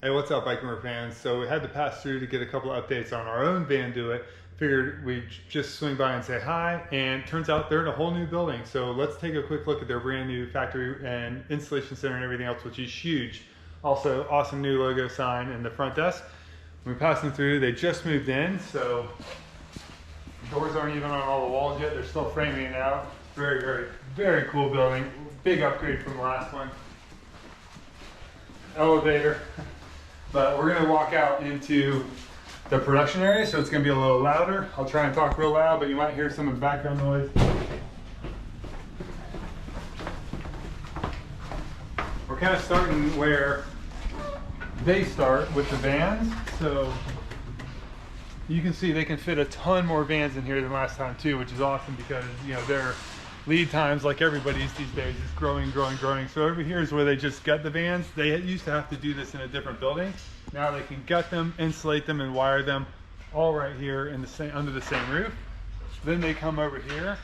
Hey, what's up, BikeRumor fans? So we had to pass through to get a couple of updates on our own VanDOit. Figured we'd just swing by and say hi, and turns out they're in a whole new building. So let's take a quick look at their brand new factory and installation center and everything else, which is huge. Also, awesome new logo sign in the front desk. When we passed them through, they just moved in, so the doors aren't even on all the walls yet. They're still framing it out. Very cool building. Big upgrade from the last one. Elevator. But we're gonna walk out into the production area, so it's gonna be a little louder. I'll try and talk real loud, but you might hear some of the background noise. We're kind of starting where they start with the vans. So you can see they can fit a ton more vans in here than last time too, which is awesome because, you know, their lead times, like everybody's these days, is growing. So over here is where they just gut the vans. They used to have to do this in a different building. Now they can gut them, insulate them, and wire them all right here in the same, under the same roof. Then they come over here.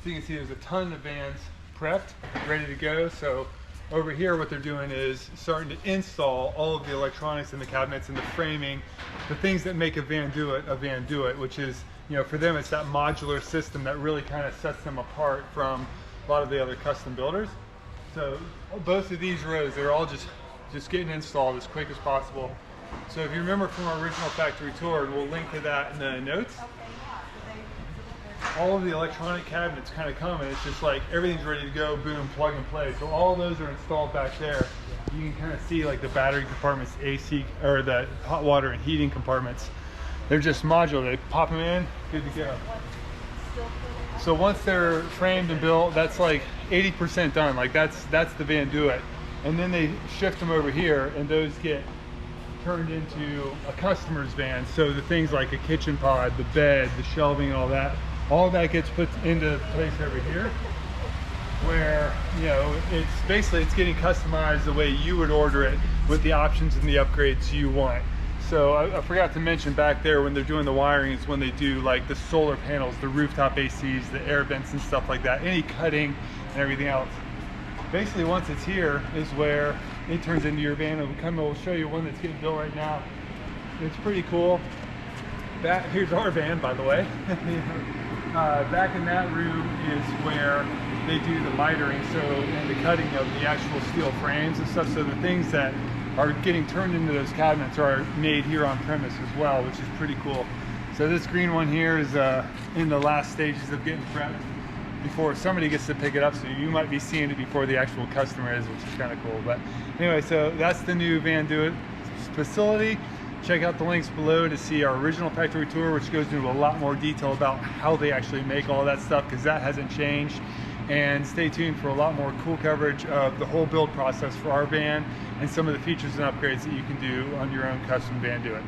So you can see there's a ton of vans prepped, ready to go. So over here, what they're doing is starting to install all of the electronics in the cabinets and the framing, the things that make a VanDOit, which is, you know, for them, it's that modular system that really kind of sets them apart from a lot of the other custom builders. So both of these rows, they're all just getting installed as quick as possible. So if you remember from our original factory tour, and we'll link to that in the notes, all of the electronic cabinets kind of come, and it's just like everything's ready to go, boom, plug and play. So all of those are installed back there. You can kind of see like the battery compartments, AC, or the hot water and heating compartments. They're just modular. They pop them in, good to go. So once they're framed and built, that's like 80% done. Like that's the VanDOit. And then they shift them over here, and those get turned into a customer's van. So the things like a kitchen pod, the bed, the shelving, all that gets put into place over here, where, you know, it's basically, it's getting customized the way you would order it with the options and the upgrades you want. So I forgot to mention back there, when they're doing the wiring, is when they do like the solar panels, the rooftop ACs, the air vents and stuff like that, any cutting and everything else. Basically, once it's here is where it turns into your van. And we'll show you one that's getting built right now. It's pretty cool. Here's our van, by the way. Back in that room is where they do the mitering, so, and the cutting of the actual steel frames and stuff. So the things that are getting turned into those cabinets are made here on premise as well, which is pretty cool. So this green one here is in the last stages of getting prepped before somebody gets to pick it up, so you might be seeing it before the actual customer is, which is kind of cool. But anyway, so that's the new VanDOit facility. Check out the links below to see our original factory tour, which goes into a lot more detail about how they actually make all that stuff, because that hasn't changed. And stay tuned for a lot more cool coverage of the whole build process for our van and some of the features and upgrades that you can do on your own custom VanDOit.